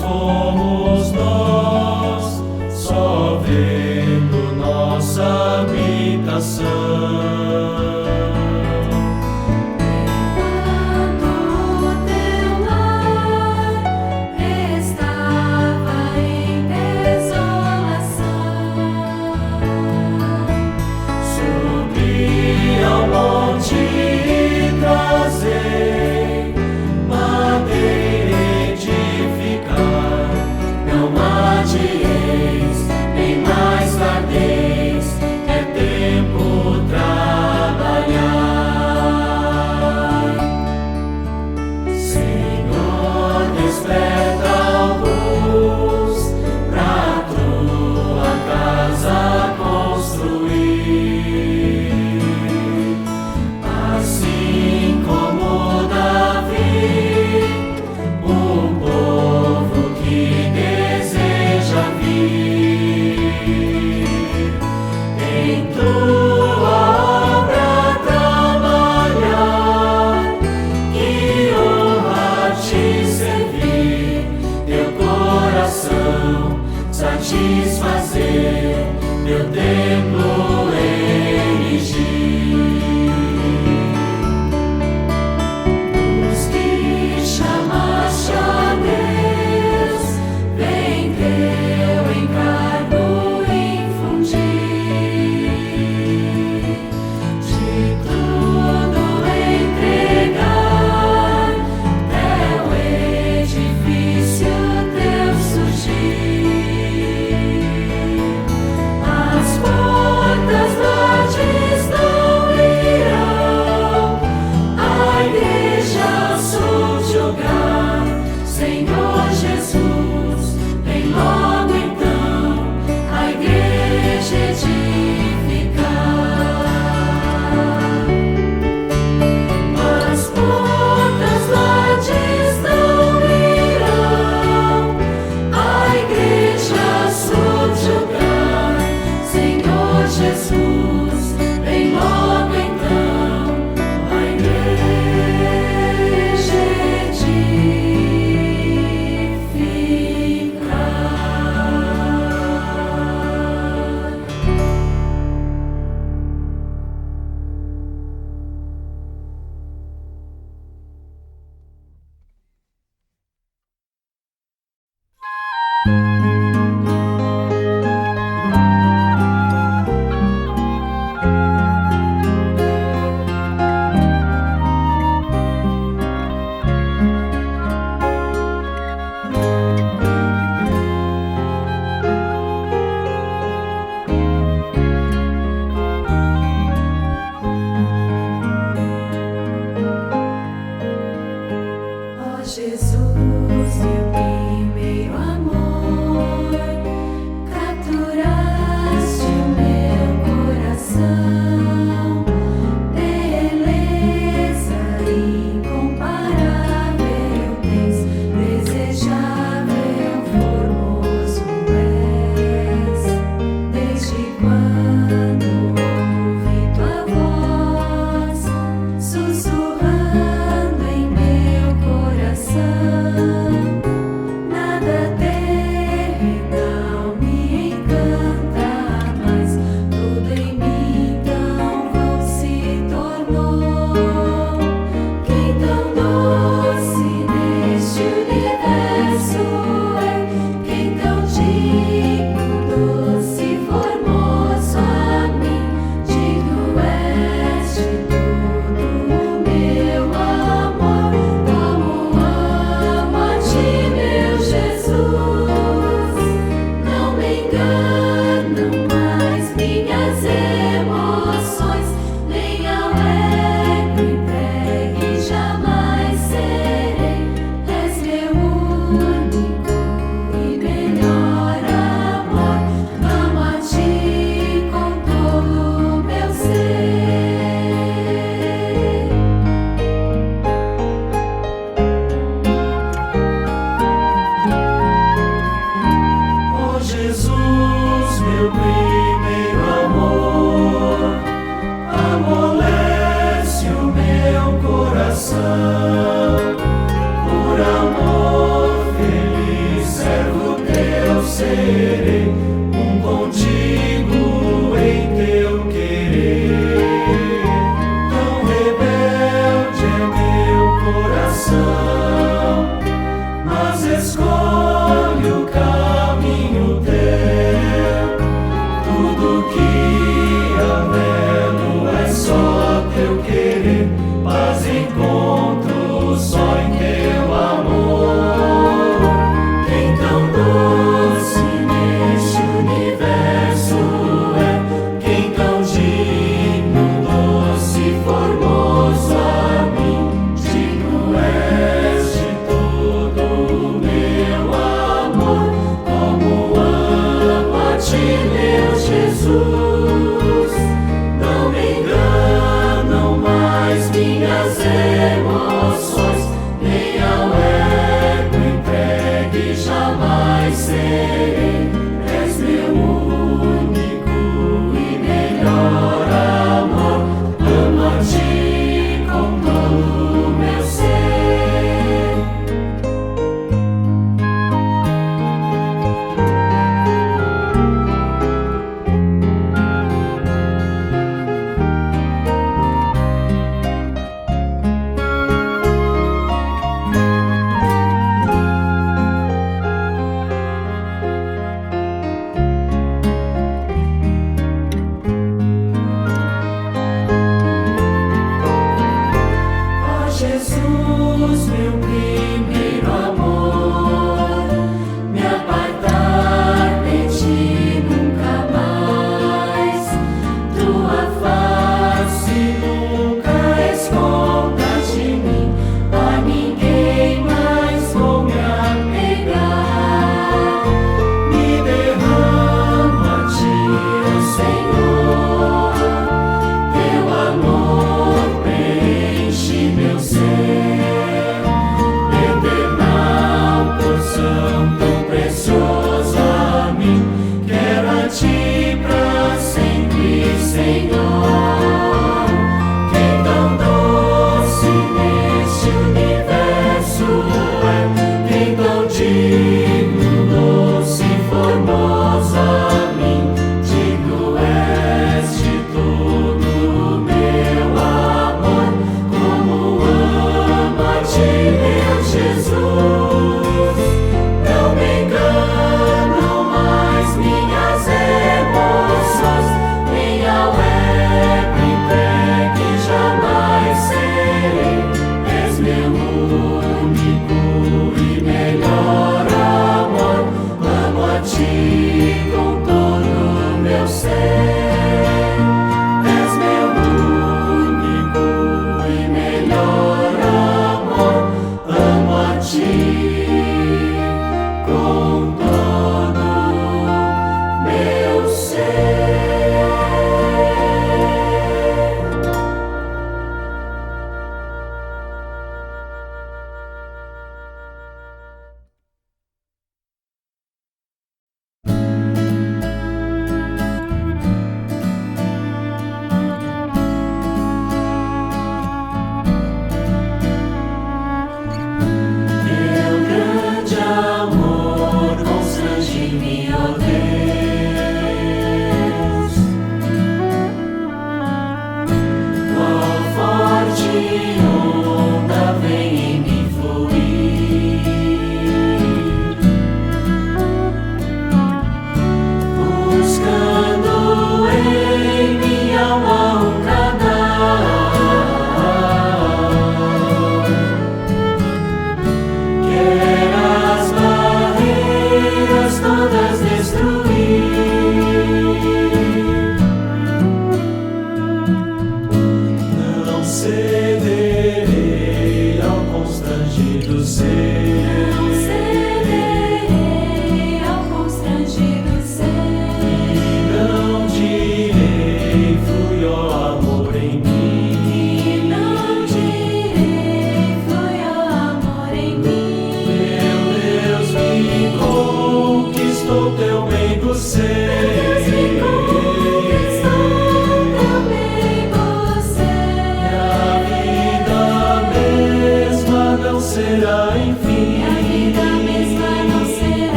Fomos nós, só vendo nossa habitação. Enquanto o teu lar estava em desolação, Subi ao monte e trazei madeira edificada. serei um contigo em teu querer. Tão rebelde é meu coração, mas escolhe o caminho teu. Tudo que anelo é só teu querer, paz encontro só em teu amor. Quem tão doce neste universo é, quem tão digno, doce, formoso a mim, digno és de todo o meu amor. Como amo a ti, meu Jesus, não me enganam mais minhas emoções, nem ao ego entregue jamais serei. És meu único e melhor amor, amo a ti com todo o meu ser.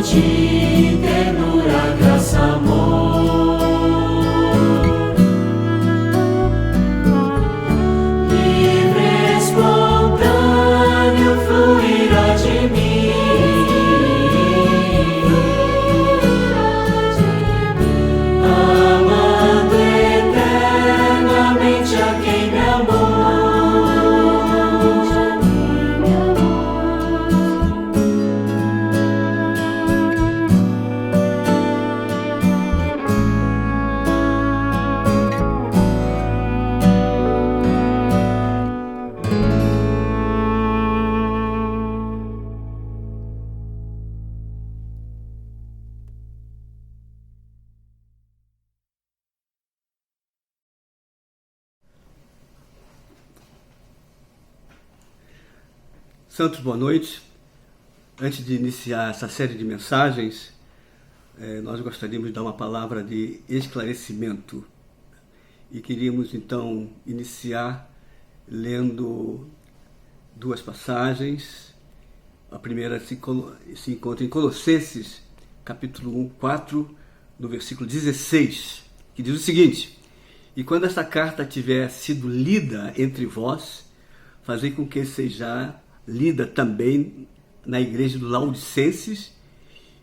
de ternura, graça, amor. Livre, espontâneo, fluirá de mim, amando eternamente a quem me amou. Santos, boa noite. Antes de iniciar essa série de mensagens, nós gostaríamos de dar uma palavra de esclarecimento. E queríamos, então, iniciar lendo duas passagens. A primeira se encontra em Colossenses, capítulo 4, no versículo 16, que diz o seguinte: E quando esta carta tiver sido lida entre vós, fazei com que seja lida também na igreja de Laodicenses,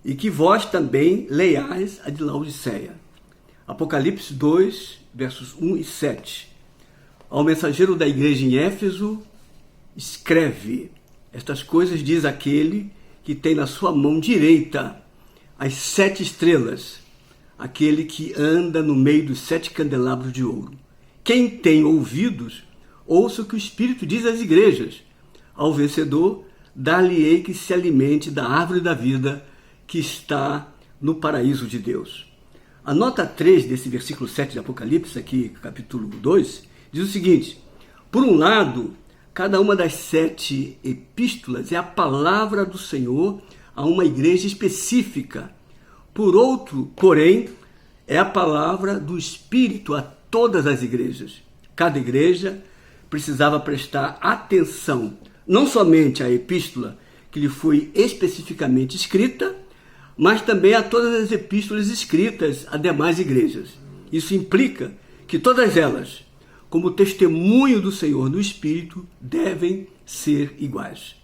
e que vós também leiais a de Laodiceia. Apocalipse 2, versos 1 e 7. Ao mensageiro da igreja em Éfeso, escreve: Estas coisas diz aquele que tem na sua mão direita as 7 estrelas, aquele que anda no meio dos 7 candelabros de ouro. Quem tem ouvidos, ouça o que o Espírito diz às igrejas. Ao vencedor, dar-lhe-ei que se alimente da árvore da vida que está no paraíso de Deus. A nota 3 desse versículo 7 de Apocalipse, aqui, capítulo 2, diz o seguinte: Por um lado, cada uma das 7 epístolas é a palavra do Senhor a uma igreja específica. Por outro, porém, é a palavra do Espírito a todas as igrejas. Cada igreja precisava prestar atenção não somente à epístola que lhe foi especificamente escrita, mas também a todas as epístolas escritas a demais igrejas. Isso implica que todas elas, como testemunho do Senhor no Espírito, devem ser iguais.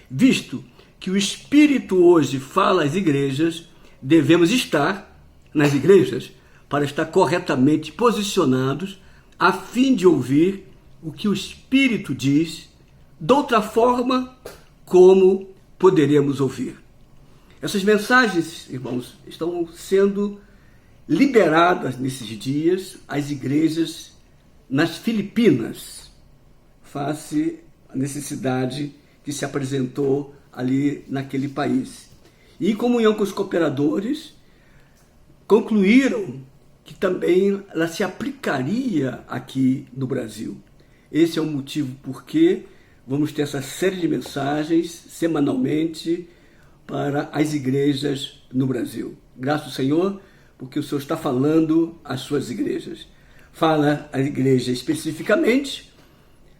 Visto que o Espírito hoje fala às igrejas, devemos estar nas igrejas para estar corretamente posicionados a fim de ouvir o que o Espírito diz. De outra forma, como poderemos ouvir? Essas mensagens, irmãos, estão sendo liberadas nesses dias às igrejas nas Filipinas, face à necessidade que se apresentou ali naquele país. E em comunhão com os cooperadores, concluíram que também ela se aplicaria aqui no Brasil. Esse é o motivo por que vamos ter essa série de mensagens semanalmente para as igrejas no Brasil. Graças ao Senhor, porque o Senhor está falando às suas igrejas. Fala à igreja especificamente,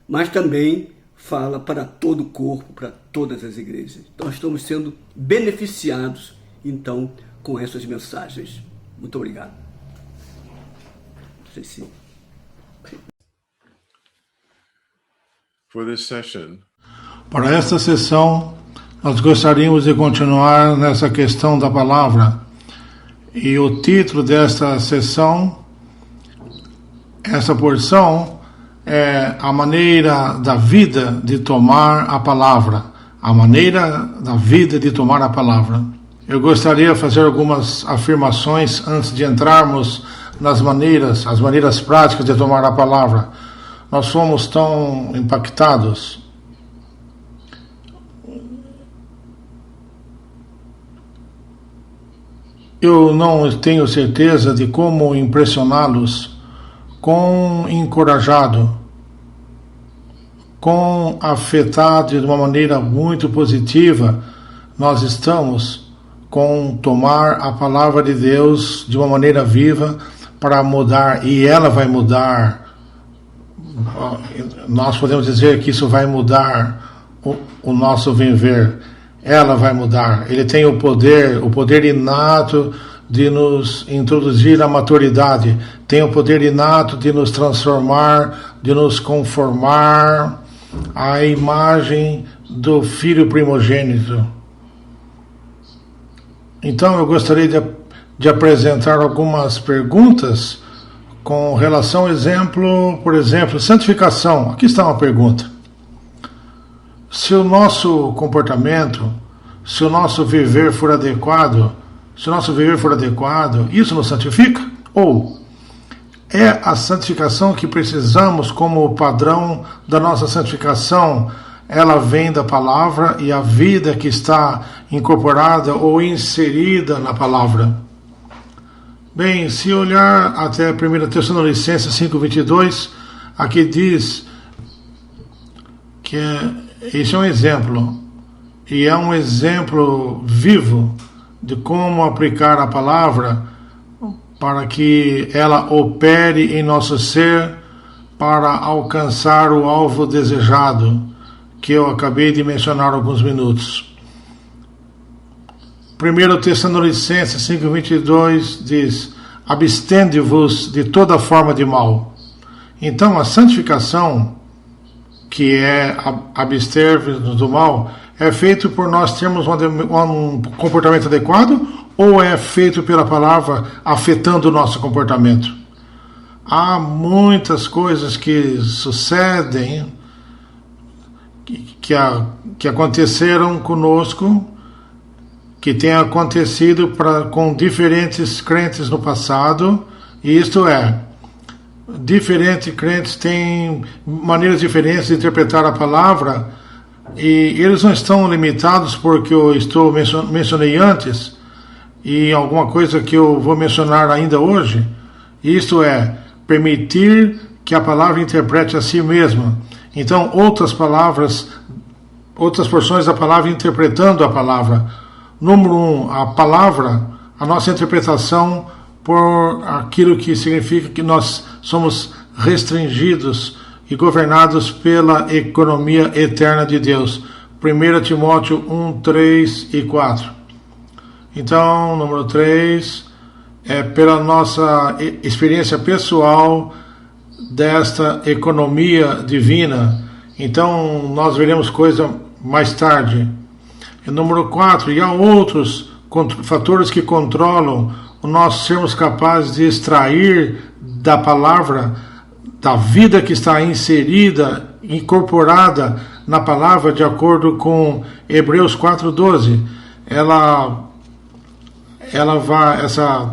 mas também fala para todo o corpo, para todas as igrejas. Então, estamos sendo beneficiados, então, com essas mensagens. Muito obrigado. Não sei se... For this session, Para esta sessão, nós gostaríamos de continuar nessa questão da palavra. E o título desta sessão, essa porção, é a maneira da vida de tomar a palavra. A maneira da vida de tomar a palavra. Eu gostaria de fazer algumas afirmações antes de entrarmos nas maneiras, as maneiras práticas de tomar a palavra. Nós fomos tão impactados. Eu não tenho certeza de como impressioná-los, quão encorajado, quão afetado de uma maneira muito positiva nós estamos com tomar a palavra de Deus de uma maneira viva para mudar, e ela vai mudar. Nós podemos dizer que isso vai mudar o nosso viver. ela vai mudar. Ele tem o poder inato de nos introduzir à maturidade, tem o poder inato de nos transformar, de nos conformar à imagem do Filho primogênito. Então eu gostaria de apresentar algumas perguntas com relação ao por exemplo, santificação. Aqui está uma pergunta. Se o nosso comportamento, se o nosso viver for adequado, isso nos santifica? Ou é a santificação que precisamos como padrão da nossa santificação? Ela vem da palavra e a vida que está incorporada ou inserida na palavra. Bem, se olhar até 1 Tessalonicenses 5:22, aqui diz que esse é um exemplo, e é um exemplo vivo de como aplicar a palavra para que ela opere em nosso ser para alcançar o alvo desejado, que eu acabei de mencionar há alguns minutos. 1 Tessalonicenses 5:22 diz: abstende-vos de toda forma de mal. Então a santificação, que é abster-vos do mal, é feito por nós termos um comportamento adequado, ou é feito pela palavra afetando o nosso comportamento? Há muitas coisas que sucedem, que aconteceram conosco, que têm acontecido com diferentes crentes no passado, e isto é, diferentes crentes têm maneiras diferentes de interpretar a palavra, e eles não estão limitados porque eu mencionei antes, e alguma coisa que eu vou mencionar ainda hoje, isto é, permitir que a palavra interprete a si mesma. Então, outras porções da palavra interpretando a palavra. Número 1, a palavra, a nossa interpretação por aquilo que significa que nós somos restringidos e governados pela economia eterna de Deus. 1 Timóteo 1, 3 e 4. Então, número 3, é pela nossa experiência pessoal desta economia divina. Então, nós veremos coisa mais tarde. E número 4, e há outros fatores que controlam o nós sermos capazes de extrair da palavra, da vida que está inserida, incorporada na palavra, de acordo com Hebreus 4:12.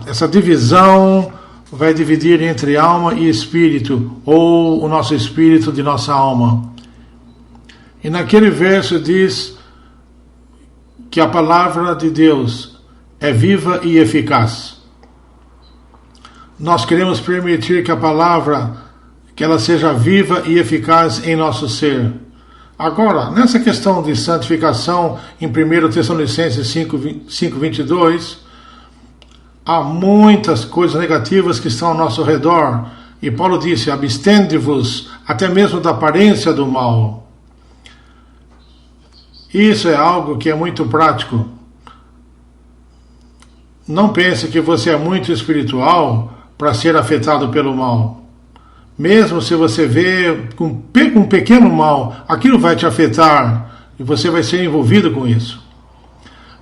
Essa divisão vai dividir entre alma e espírito, ou o nosso espírito de nossa alma. E naquele verso diz que a palavra de Deus é viva e eficaz. Nós queremos permitir que a palavra, que ela seja viva e eficaz em nosso ser. Agora, nessa questão de santificação, em 1 Tessalonicenses 5:22, há muitas coisas negativas que estão ao nosso redor. E Paulo disse: abstende-vos até mesmo da aparência do mal. Isso é algo que é muito prático. Não pense que você é muito espiritual para ser afetado pelo mal. Mesmo se você vê um pequeno mal, aquilo vai te afetar e você vai ser envolvido com isso.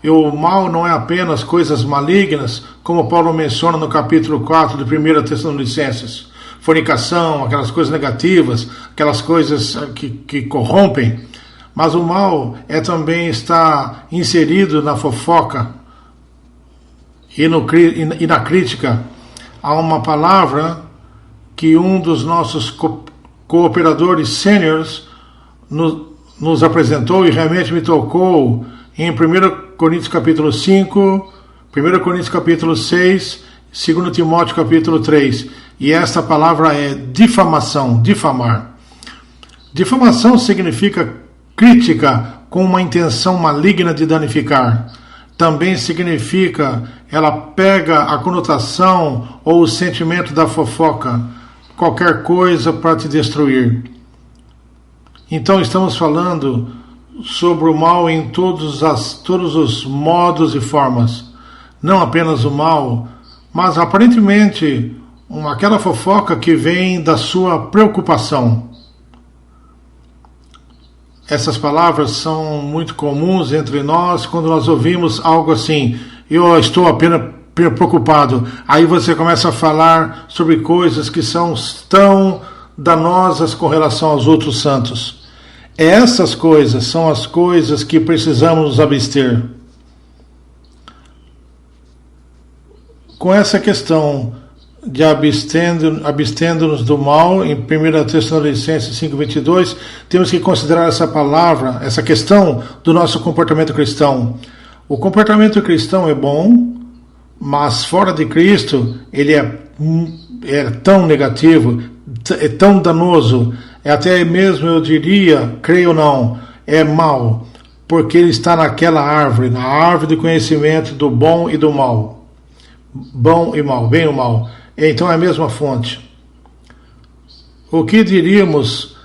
E o mal não é apenas coisas malignas, como Paulo menciona no capítulo 4 de 1 Tessalonicenses. Fornicação, aquelas coisas negativas, aquelas coisas que corrompem. Mas o mal também está inserido na fofoca e na crítica. Há uma palavra que um dos nossos cooperadores sêniores nos apresentou e realmente me tocou em 1 Coríntios capítulo 5, 1 Coríntios capítulo 6, 2 Timóteo capítulo 3. E esta palavra é difamação, difamar. Difamação significa crítica com uma intenção maligna de danificar. Também significa, ela pega a conotação ou o sentimento da fofoca, qualquer coisa para te destruir. Então estamos falando sobre o mal em todos os modos e formas. Não apenas o mal, mas aparentemente aquela fofoca que vem da sua preocupação. Essas palavras são muito comuns entre nós quando nós ouvimos algo assim: eu estou apenas preocupado. Aí você começa a falar sobre coisas que são tão danosas com relação aos outros santos. Essas coisas são as coisas que precisamos nos abster. Com essa questão de abstendo-nos do mal, em 1 Tessalonicenses 5:22, temos que considerar essa palavra, essa questão do nosso comportamento cristão. O comportamento cristão é bom, mas fora de Cristo ele é tão negativo, é tão danoso, até mesmo eu diria, creio ou não, é mau, porque ele está naquela árvore, na árvore do conhecimento do bom e do mal. Bom e mal, bem ou mal. Então é a mesma fonte. O que diríamos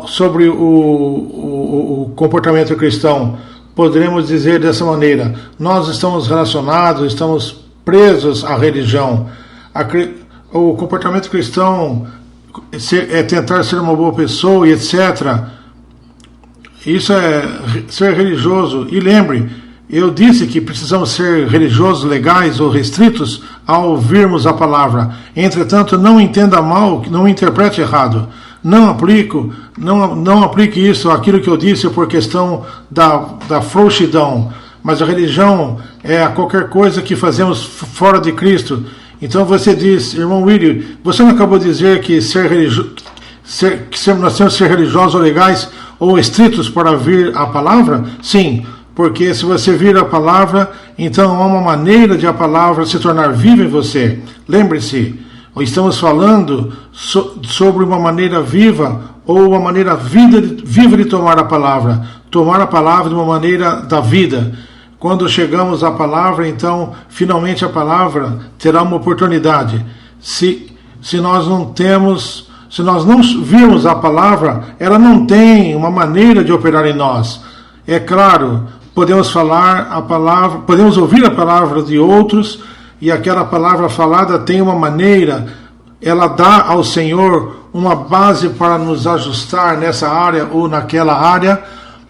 sobre o comportamento cristão? Poderemos dizer dessa maneira: nós estamos relacionados, estamos presos à religião. O comportamento cristão é tentar ser uma boa pessoa e etc. Isso é ser religioso. E lembre, eu disse que precisamos ser religiosos, legais ou restritos ao ouvirmos a palavra. Entretanto, não entenda mal, não interprete errado. Não aplique isso, aquilo que eu disse, por questão da frouxidão. Mas a religião é qualquer coisa que fazemos fora de Cristo. Então você diz, irmão William, você não acabou de dizer que nós temos que ser religiosos ou legais ou estritos para ouvir a palavra? Sim, porque se você vir a palavra, então há uma maneira de a palavra se tornar viva em você. Lembre-se, estamos falando sobre uma maneira viva ou uma maneira viva de tomar a palavra de uma maneira da vida. Quando chegamos à palavra, então, finalmente a palavra terá uma oportunidade. Se nós não virmos a palavra, ela não tem uma maneira de operar em nós. É claro, podemos ouvir a palavra de outros, e aquela palavra falada tem uma maneira, ela dá ao Senhor uma base para nos ajustar nessa área ou naquela área,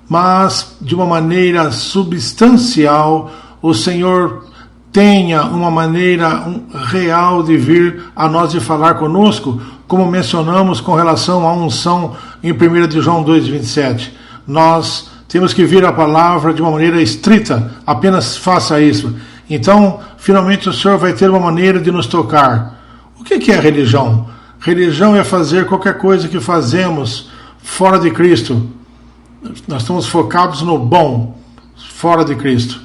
mas de uma maneira substancial, o Senhor tenha uma maneira real de vir a nós e falar conosco, como mencionamos com relação à unção em 1 de João 2,27. Nós temos que vir a palavra de uma maneira estrita, apenas faça isso. Então, finalmente o Senhor vai ter uma maneira de nos tocar. O que é religião? Religião é fazer qualquer coisa que fazemos fora de Cristo. Nós estamos focados no bom, fora de Cristo.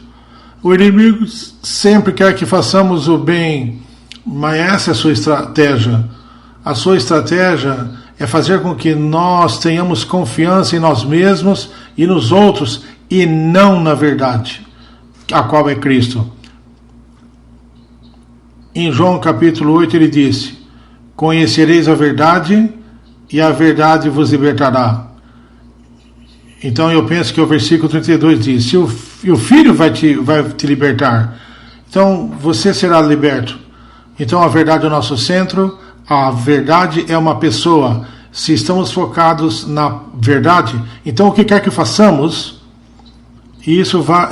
O inimigo sempre quer que façamos o bem, mas essa é a sua estratégia. A sua estratégia é fazer com que nós tenhamos confiança em nós mesmos e nos outros, e não na verdade, a qual é Cristo. Em João capítulo 8 ele disse: conhecereis a verdade, e a verdade vos libertará. Então eu penso que o versículo 32 diz: se o Filho vai te libertar, então você será liberto. Então a verdade é o nosso centro, a verdade é uma pessoa. Se estamos focados na verdade, então o que quer que façamos,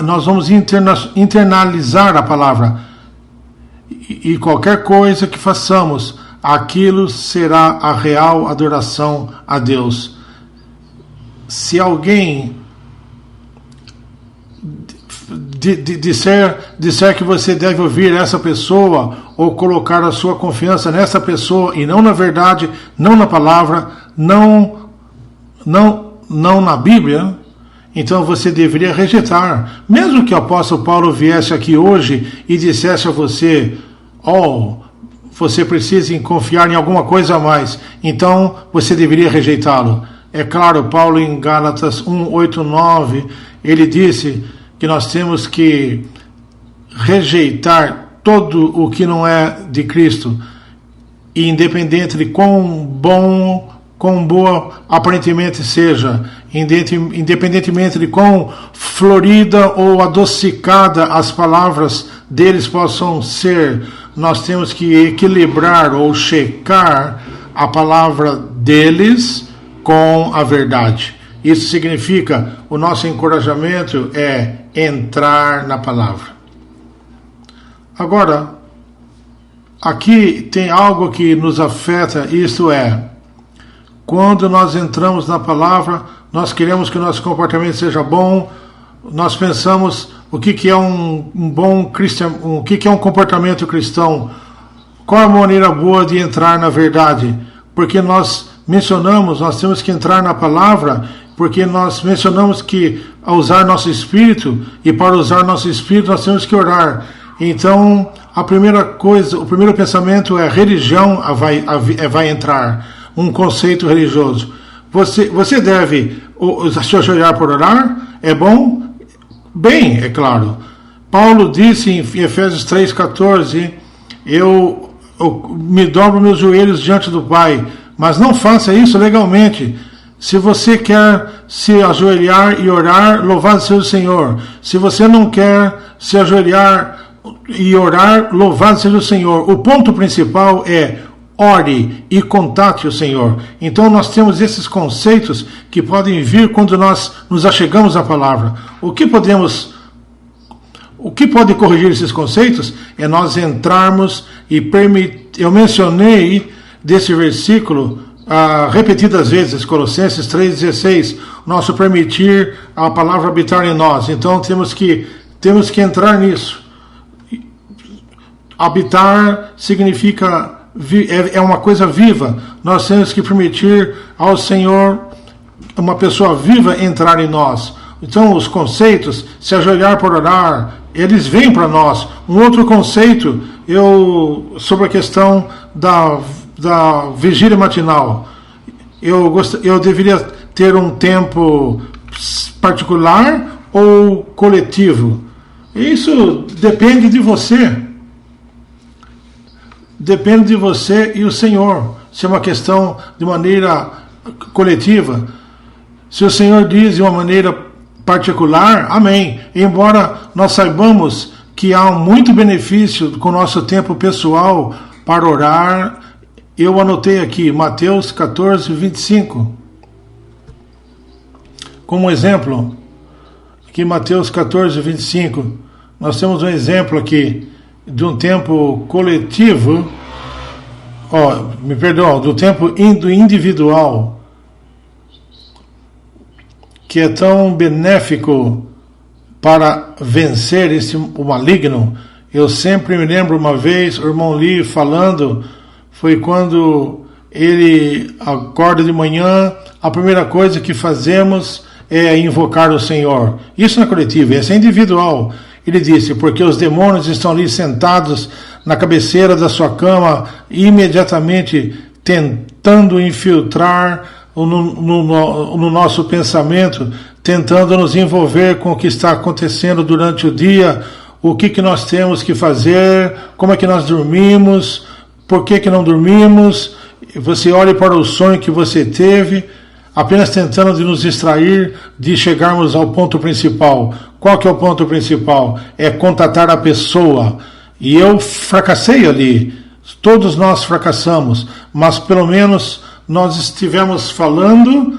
nós vamos internalizar a palavra. E qualquer coisa que façamos, aquilo será a real adoração a Deus. Se alguém disser que você deve ouvir essa pessoa ou colocar a sua confiança nessa pessoa e não na verdade, não na palavra, não na Bíblia, então você deveria rejeitar. Mesmo que o apóstolo Paulo viesse aqui hoje e dissesse a você: você precisa confiar em alguma coisa a mais, então você deveria rejeitá-lo. É claro, Paulo em Gálatas 1:8-9, ele disse que nós temos que rejeitar todo o que não é de Cristo, e independente de quão bom, quão boa aparentemente seja, independentemente de quão florida ou adocicada as palavras deles possam ser, nós temos que equilibrar ou checar a palavra deles com a verdade. Isso significa, o nosso encorajamento é entrar na palavra. Agora, aqui tem algo que nos afeta, isto é, quando nós entramos na palavra, nós queremos que o nosso comportamento seja bom, nós pensamos o que é um bom cristão, o que é um comportamento cristão, qual é a maneira boa de entrar na verdade, porque nós temos que entrar na palavra, porque nós mencionamos que ao usar nosso espírito, e para usar nosso espírito nós temos que orar. Então, a primeira coisa, o primeiro pensamento é religião vai entrar, um conceito religioso. Você deve se ajoelhar por orar? É bom? Bem, é claro. Paulo disse em Efésios 3,14, eu me dobro meus joelhos diante do Pai, mas não faça isso legalmente. Se você quer se ajoelhar e orar, louvado seja o Senhor. Se você não quer se ajoelhar e orar, louvado seja o Senhor. O ponto principal é ore e contate o Senhor. Então nós temos esses conceitos que podem vir quando nós nos achegamos à palavra. O que pode corrigir esses conceitos é nós entrarmos e permitir. Eu mencionei desse versículo repetidas vezes, Colossenses 3,16, nosso permitir a palavra habitar em nós. Então temos que entrar nisso. Habitar significa, é uma coisa viva. Nós temos que permitir ao Senhor, uma pessoa viva, entrar em nós. Então os conceitos, se ajoelhar por orar, eles vêm para nós. Um outro conceito, sobre a questão da vigília matinal. Eu deveria ter um tempo particular ou coletivo? Isso depende de você. Depende de você e o Senhor. Se é uma questão de maneira coletiva. Se o Senhor diz de uma maneira particular, amém. Embora nós saibamos que há muito benefício com o nosso tempo pessoal para orar, eu anotei aqui Mateus 14, 25. Como exemplo, aqui Mateus 14, 25, nós temos um exemplo aqui de um tempo coletivo, do tempo individual, que é tão benéfico para vencer o maligno. Eu sempre me lembro uma vez, o irmão Lee falando, foi quando ele acorda de manhã, a primeira coisa que fazemos é invocar o Senhor. Isso não é coletivo, isso é individual. Ele disse, porque os demônios estão ali sentados na cabeceira da sua cama, imediatamente tentando infiltrar no nosso pensamento, tentando nos envolver com o que está acontecendo durante o dia, o que nós temos que fazer, como é que nós dormimos, por que não dormimos. Você olha para o sonho que você teve, apenas tentando de nos distrair de chegarmos ao ponto principal. Qual que é o ponto principal? É contatar a pessoa. E eu fracassei ali. Todos nós fracassamos, mas pelo menos nós estivemos falando,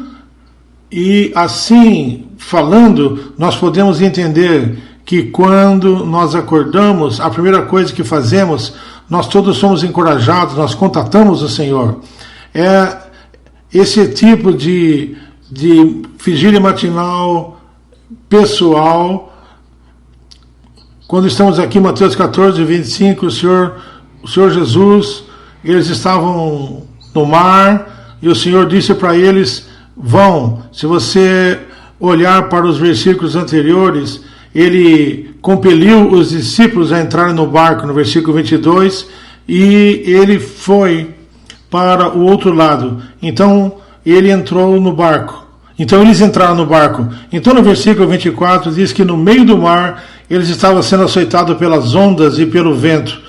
e assim, falando, nós podemos entender que quando nós acordamos, a primeira coisa que fazemos, nós todos somos encorajados, nós contatamos o Senhor. É esse tipo de vigília matinal pessoal. Quando estamos aqui, Mateus 14, 25, o Senhor Jesus, eles estavam no mar, e o Senhor disse para eles, vão. Se você olhar para os versículos anteriores, ele compeliu os discípulos a entrarem no barco, no versículo 22, e ele foi para o outro lado. Então, ele entrou no barco. Então, eles entraram no barco. Então, no versículo 24, diz que no meio do mar, eles estavam sendo açoitados pelas ondas e pelo vento.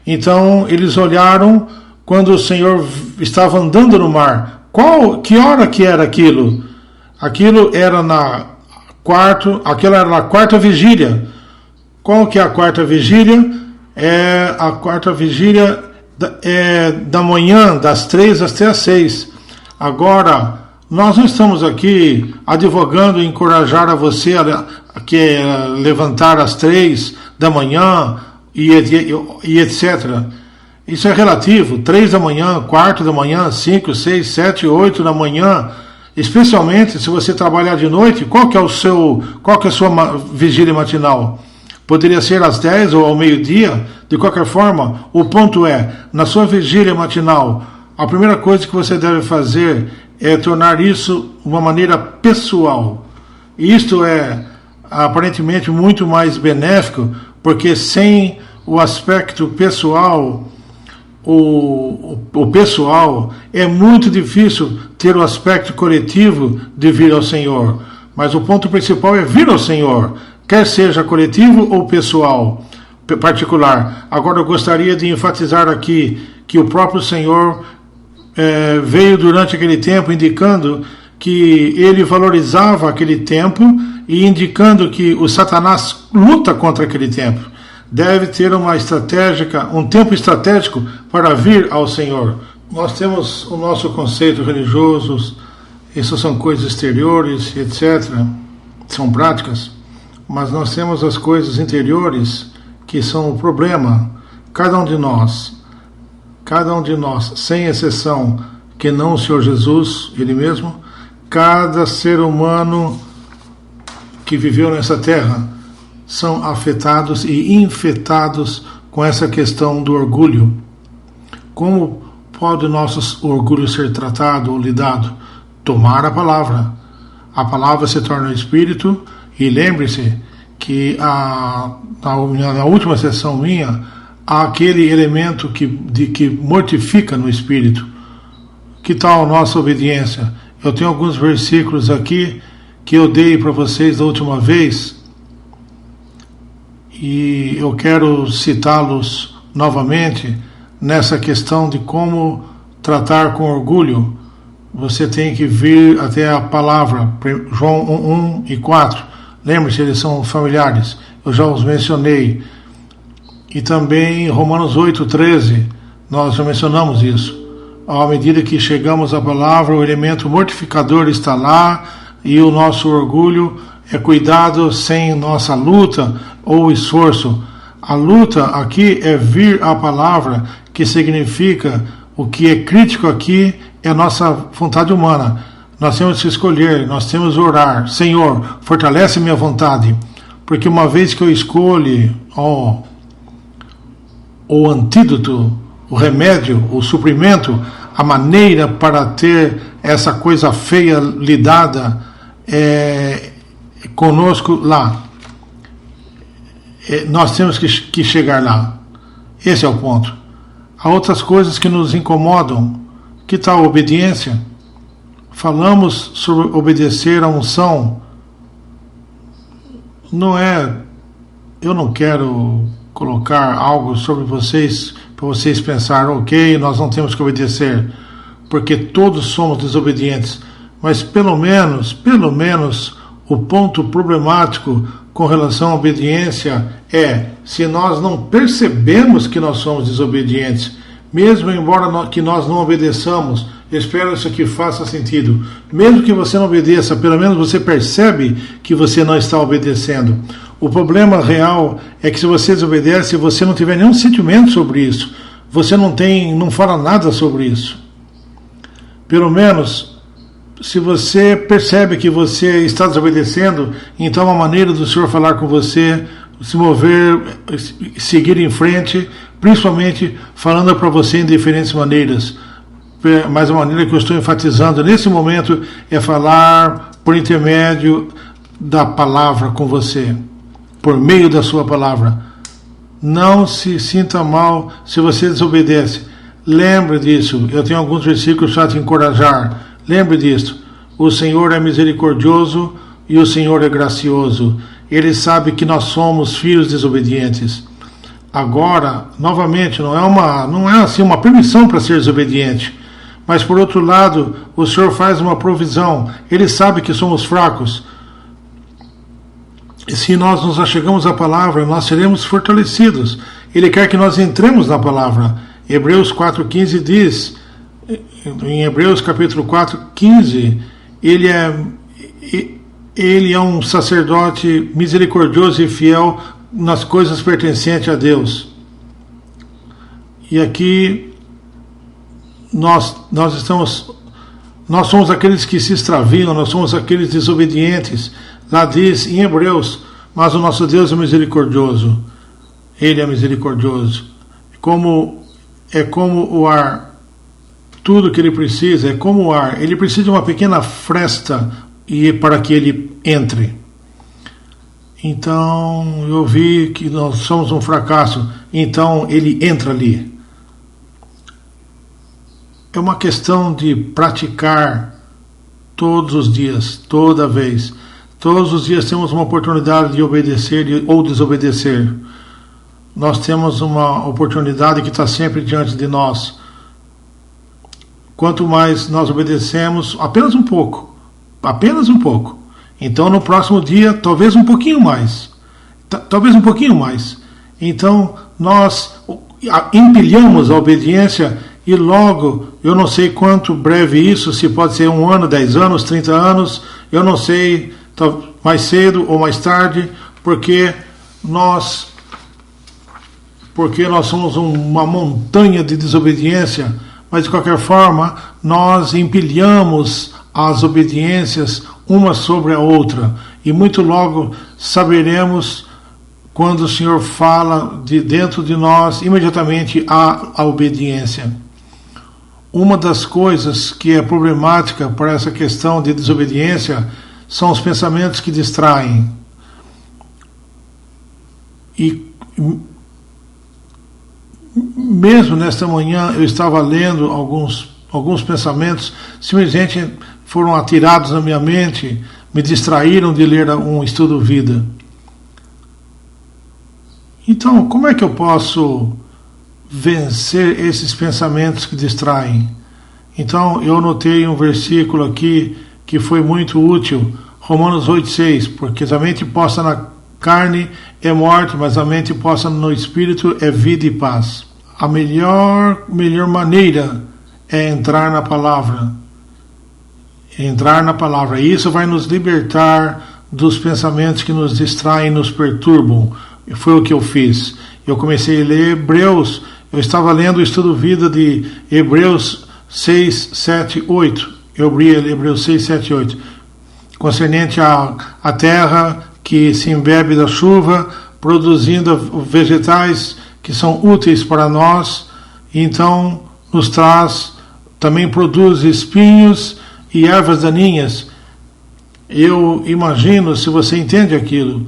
Então, eles olharam quando o Senhor estava andando no mar. Que hora que era aquilo? Aquilo era na quarta vigília. Qual que é a quarta vigília? A quarta vigília da manhã, das 3 até as 6. Agora, nós não estamos aqui advogando e encorajar a você a levantar às 3 da manhã e etc. Isso é relativo. 3 da manhã, 4 da manhã, 5, 6, 7, 8 da manhã. Especialmente se você trabalhar de noite, qual que é a sua vigília matinal? Poderia ser às 10 ou ao meio-dia. De qualquer forma, o ponto é, na sua vigília matinal, a primeira coisa que você deve fazer é tornar isso uma maneira pessoal. E isto é aparentemente muito mais benéfico, porque sem o aspecto pessoal, o pessoal, é muito difícil ter o aspecto coletivo de vir ao Senhor. Mas o ponto principal é vir ao Senhor, quer seja coletivo ou pessoal, particular. Agora eu gostaria de enfatizar aqui que o próprio Senhor veio durante aquele tempo indicando que ele valorizava aquele tempo e indicando que o Satanás luta contra aquele tempo. Deve ter um tempo estratégico para vir ao Senhor. Nós temos o nosso conceito religioso, isso são coisas exteriores, etc. São práticas, mas nós temos as coisas interiores que são o problema. Cada um de nós, sem exceção, que não o Senhor Jesus, Ele mesmo, cada ser humano que viveu nessa terra, são afetados e infectados com essa questão do orgulho. Como pode o nosso orgulho ser tratado ou lidado? Tomar a palavra. A palavra se torna espírito, e lembre-se que na última sessão minha, há aquele elemento que mortifica no espírito. Que tal a nossa obediência? Eu tenho alguns versículos aqui que eu dei para vocês da última vez, e eu quero citá-los novamente nessa questão de como tratar com orgulho. Você tem que vir até a palavra, João 1 e 4. Lembre-se, eles são familiares, eu já os mencionei. E também Romanos 8:13, nós já mencionamos isso. À medida que chegamos à palavra, o elemento mortificador está lá, e o nosso orgulho é cuidado sem nossa luta ou esforço. A luta aqui é vir à palavra, que significa, o que é crítico aqui é a nossa vontade humana. Nós temos que escolher, nós temos que orar. Senhor, fortalece minha vontade, porque uma vez que eu escolho o antídoto, o remédio, o suprimento, a maneira para ter essa coisa feia lidada conosco lá. Nós temos que chegar lá. Esse é o ponto. Há outras coisas que nos incomodam. Que tal a obediência? Falamos sobre obedecer à unção. Eu não quero colocar algo sobre vocês para vocês pensarem, ok, nós não temos que obedecer, porque todos somos desobedientes. Mas pelo menos, o ponto problemático com relação à obediência se nós não percebemos que nós somos desobedientes, mesmo embora que nós não obedeçamos, espero isso aqui faça sentido, mesmo que você não obedeça, pelo menos você percebe que você não está obedecendo. O problema real é que se você desobedece, você não tiver nenhum sentimento sobre isso, você não fala nada sobre isso. Pelo menos, se você percebe que você está desobedecendo, então a maneira do Senhor falar com você, se mover, seguir em frente, principalmente falando para você em diferentes maneiras. Mas a maneira que eu estou enfatizando nesse momento é falar por intermédio da palavra com você, por meio da sua palavra. Não se sinta mal se você desobedece. Lembre disso. Eu tenho alguns versículos para te encorajar. Lembre disso. O Senhor é misericordioso e o Senhor é gracioso. Ele sabe que nós somos filhos desobedientes. Agora, novamente, não é assim uma permissão para ser desobediente, Mas por outro lado, o Senhor faz uma provisão. Ele sabe que somos fracos. E se nós nos achegamos à palavra, nós seremos fortalecidos. Ele quer que nós entremos na palavra. Hebreus 4,15 diz, em Hebreus capítulo 4,15, ele é um sacerdote misericordioso e fiel nas coisas pertencentes a Deus. E aqui nós somos aqueles que se extraviam, nós somos aqueles desobedientes. Lá diz em Hebreus, mas o nosso Deus é misericordioso. Ele é misericordioso. É como o ar. Tudo que ele precisa é como o ar. Ele precisa de uma pequena fresta para que ele entre. Então eu vi que nós somos um fracasso. Então ele entra ali. É uma questão de praticar todos os dias, toda vez. Todos os dias temos uma oportunidade de obedecer ou desobedecer. Nós temos uma oportunidade que está sempre diante de nós. Quanto mais nós obedecemos, apenas um pouco. Então no próximo dia, talvez um pouquinho mais. Então nós empilhamos a obediência e logo, eu não sei quanto breve isso, se pode ser 1 ano, 10 anos, 30 anos, eu não sei, mais cedo ou mais tarde, porque nós somos uma montanha de desobediência, mas de qualquer forma, nós empilhamos as obediências uma sobre a outra, e muito logo saberemos quando o Senhor fala de dentro de nós, imediatamente há a obediência. Uma das coisas que é problemática para essa questão de desobediência são os pensamentos que distraem. E mesmo nesta manhã eu estava lendo alguns pensamentos, simplesmente foram atirados na minha mente, me distraíram de ler um estudo vida. Então, como é que eu posso vencer esses pensamentos que distraem? Então, eu notei um versículo aqui que foi muito útil, Romanos 8,6, porque a mente posta na carne é morte, mas a mente posta no espírito é vida e paz. A melhor maneira é entrar na palavra. E isso vai nos libertar dos pensamentos que nos distraem e nos perturbam. Foi o que eu fiz. Eu comecei a ler Hebreus. Eu estava lendo o estudo vida de Hebreus 6, 7, 8. Eu abri Hebreus 6, 7, 8. Concernente à terra que se embebe da chuva, produzindo vegetais que são úteis para nós. Então, nos traz, também produz espinhos e ervas daninhas. Eu imagino, se você entende aquilo,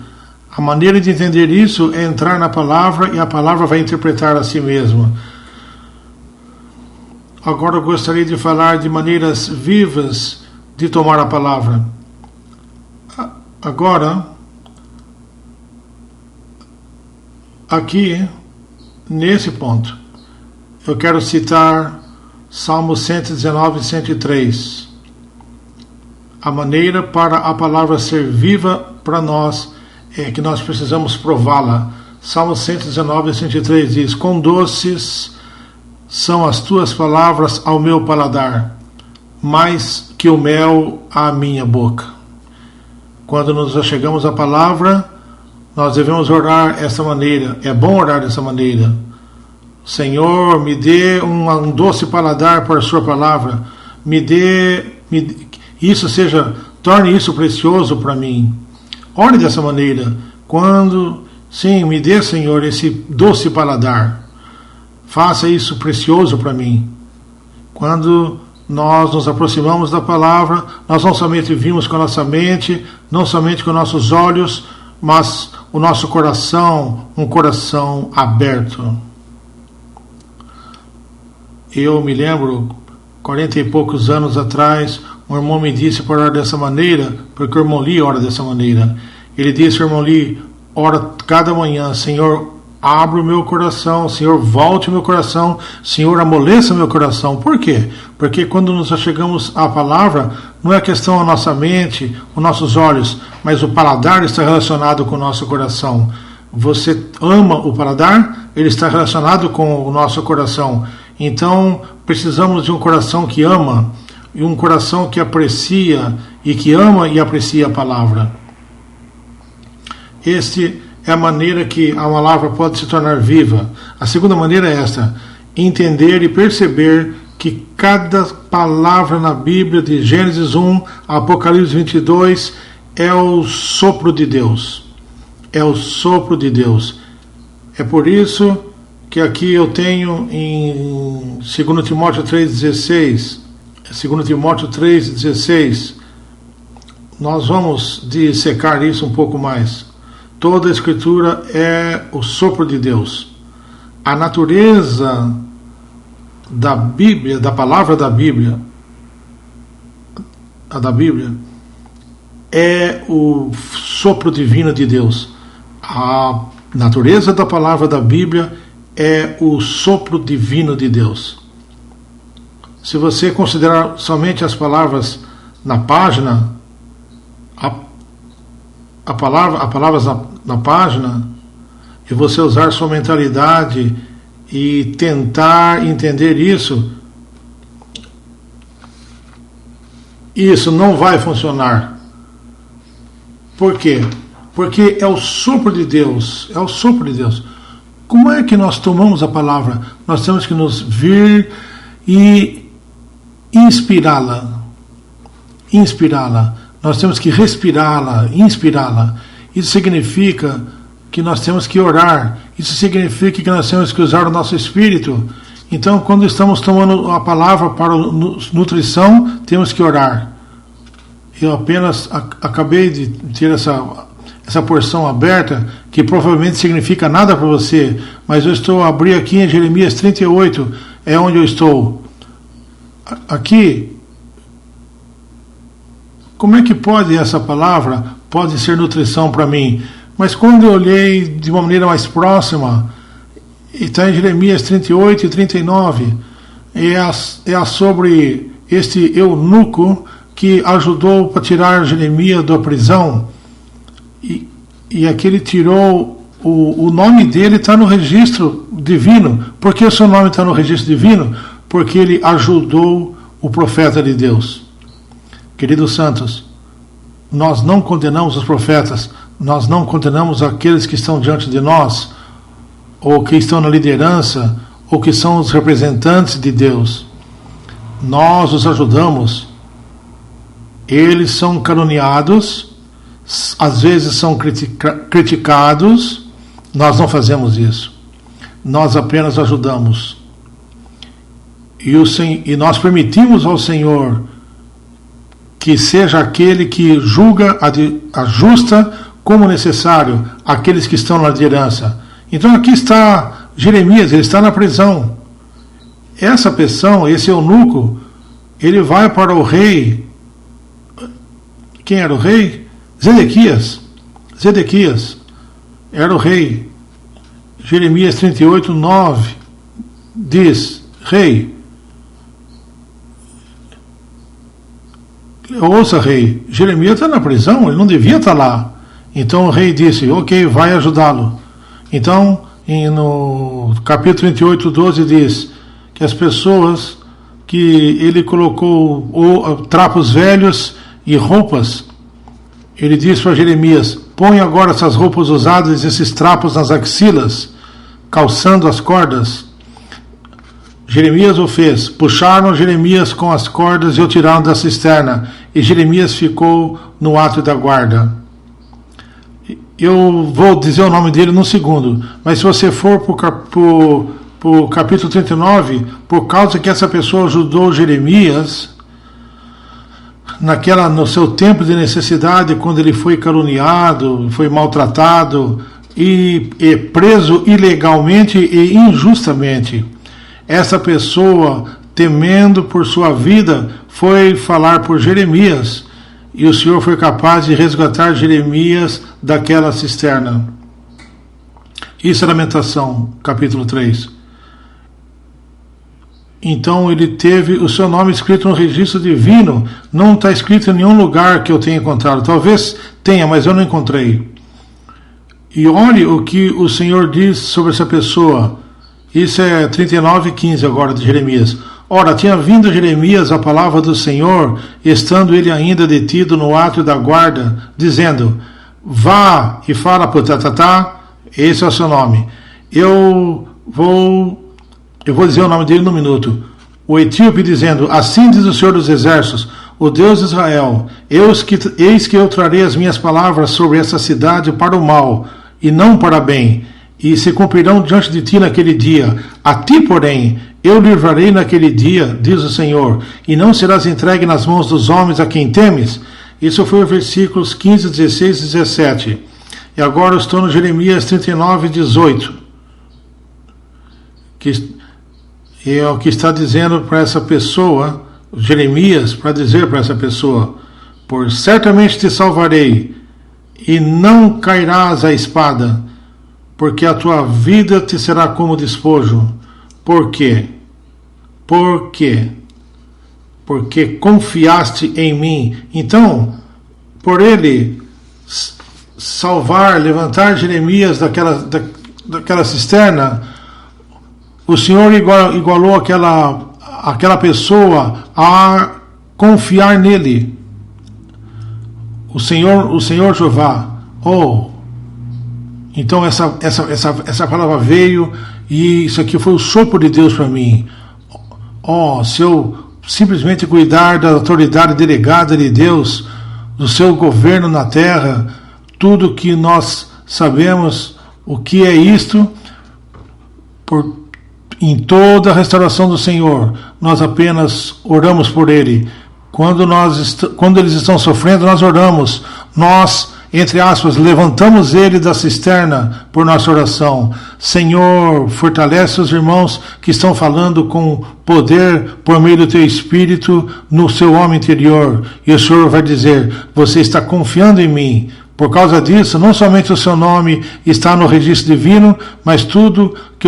a maneira de entender isso é entrar na palavra e a palavra vai interpretar a si mesma. Agora eu gostaria de falar de maneiras vivas de tomar a palavra. Agora, aqui, nesse ponto, eu quero citar Salmos 119 e 103. A maneira para a palavra ser viva para nós é que nós precisamos prová-la. Salmos 119 e 103 diz: quão doces são as tuas palavras ao meu paladar, mais que o mel à minha boca. Quando nos achegamos à palavra, nós devemos orar dessa maneira. É bom orar dessa maneira. Senhor, me dê um doce paladar para a sua palavra. Torne isso precioso para mim. Ore dessa maneira. Me dê, Senhor, esse doce paladar. Faça isso precioso para mim. Quando nós nos aproximamos da palavra, nós não somente vimos com a nossa mente, não somente com nossos olhos, mas o nosso coração, um coração aberto. Eu me lembro, 40 e poucos anos atrás, um irmão me disse para orar dessa maneira, porque o irmão Lee ora dessa maneira. Ele disse, irmão Lee, ora cada manhã, Senhor, abra o meu coração, Senhor, volte o meu coração, Senhor, amoleça o meu coração. Por quê? Porque quando nos achegamos à palavra, não é questão a nossa mente, os nossos olhos, mas o paladar está relacionado com o nosso coração. Você ama o paladar, ele está relacionado com o nosso coração. Então, precisamos de um coração que ama, e um coração que aprecia, e que ama e aprecia a palavra. Este é a maneira que a palavra pode se tornar viva. A segunda maneira é esta: entender e perceber que cada palavra na Bíblia, de Gênesis 1 a Apocalipse 22, é o sopro de Deus. É o sopro de Deus. É por isso que aqui eu tenho em 2 Timóteo 3,16, 2 Timóteo 3,16, nós vamos dissecar isso um pouco mais. Toda a Escritura é o sopro de Deus. A natureza da Bíblia, da palavra da Bíblia, a da Bíblia, é o sopro divino de Deus. A natureza da palavra da Bíblia é o sopro divino de Deus. Se você considerar somente as palavras na página, palavras na página, e você usar sua mentalidade e tentar entender isso não vai funcionar. Por quê? Porque é o sopro de Deus, é o sopro de Deus. Como é que nós tomamos a palavra? Nós temos que nos vir e inspirá-la. Nós temos que respirá-la, inspirá-la. Isso significa que nós temos que orar. Isso significa que nós temos que usar o nosso espírito. Então, quando estamos tomando a palavra para nutrição, temos que orar. Eu apenas acabei de ter essa porção aberta, que provavelmente significa nada para você, mas eu estou a abrir aqui em Jeremias 38, é onde eu estou. Aqui, como é que pode essa palavra pode ser nutrição para mim? Mas quando eu olhei de uma maneira mais próxima, está em Jeremias 38 e 39, é sobre este eunuco que ajudou para tirar Jeremias da prisão, e aqui ele tirou, o nome dele está no registro divino. Por que o seu nome está no registro divino? Porque ele ajudou o profeta de Deus. Queridos santos, nós não condenamos os profetas, nós não condenamos aqueles que estão diante de nós, ou que estão na liderança, ou que são os representantes de Deus. Nós os ajudamos. Eles são caluniados, às vezes são criticados. Nós não fazemos isso. Nós apenas ajudamos. E nós permitimos ao Senhor que seja aquele que julga, ajusta como necessário aqueles que estão na liderança. Então aqui está Jeremias, ele está na prisão. Essa pessoa, esse eunuco, ele vai para o rei. Quem era o rei? Zedequias. Zedequias era o rei. Jeremias 38, 9 diz: Rei, ouça, rei, Jeremias está na prisão, ele não devia estar lá. Então o rei disse: ok, vai ajudá-lo. Então, no capítulo 38, 12 diz que as pessoas que ele colocou trapos velhos e roupas, ele disse para Jeremias: põe agora essas roupas usadas, esses trapos nas axilas, calçando as cordas. Jeremias o fez. Puxaram Jeremias com as cordas e o tiraram da cisterna, e Jeremias ficou no átrio da guarda. Eu vou dizer o nome dele num segundo, mas se você for para o capítulo 39, por causa que essa pessoa ajudou Jeremias no seu tempo de necessidade, quando ele foi caluniado, foi maltratado e preso ilegalmente e injustamente. Essa pessoa, temendo por sua vida, foi falar por Jeremias, e o Senhor foi capaz de resgatar Jeremias daquela cisterna. Isso é Lamentação, capítulo 3. Então ele teve o seu nome escrito no registro divino. Não está escrito em nenhum lugar que eu tenha encontrado. Talvez tenha, mas eu não encontrei. E olhe o que o Senhor diz sobre essa pessoa. Isso é 39:15 agora de Jeremias. Ora, tinha vindo a Jeremias a palavra do Senhor, estando ele ainda detido no átrio da guarda, dizendo: vá e fala para o Tatatá, esse é o seu nome. Eu vou dizer o nome dele no minuto. O etíope dizendo: assim diz o Senhor dos Exércitos, o Deus de Israel, eis que eu trarei as minhas palavras sobre essa cidade para o mal, e não para bem, e se cumprirão diante de ti naquele dia. A ti, porém, eu livrarei naquele dia, diz o Senhor, e não serás entregue nas mãos dos homens a quem temes. Isso foi os versículos 15, 16 e 17. E agora eu estou no Jeremias 39:18. Que é o que está dizendo para essa pessoa, Jeremias, para dizer para essa pessoa: por certamente te salvarei, e não cairás à espada, porque a tua vida te será como despojo. Por quê? Por quê? Porque confiaste em mim. Então, por ele salvar, levantar Jeremias daquela cisterna, o Senhor igualou aquela pessoa a confiar nele. O Senhor Jeová. Então essa palavra veio, e isso aqui foi o sopro de Deus para mim. Se eu simplesmente cuidar da autoridade delegada de Deus, do seu governo na terra, tudo que nós sabemos o que é isto, em toda a restauração do Senhor, nós apenas oramos por ele. Quando eles estão sofrendo, nós oramos. Nós, entre aspas, levantamos ele da cisterna por nossa oração. Senhor, fortalece os irmãos que estão falando com poder por meio do teu Espírito no seu homem interior. E o Senhor vai dizer: você está confiando em mim. Por causa disso, não somente o seu nome está no registro divino, mas tudo que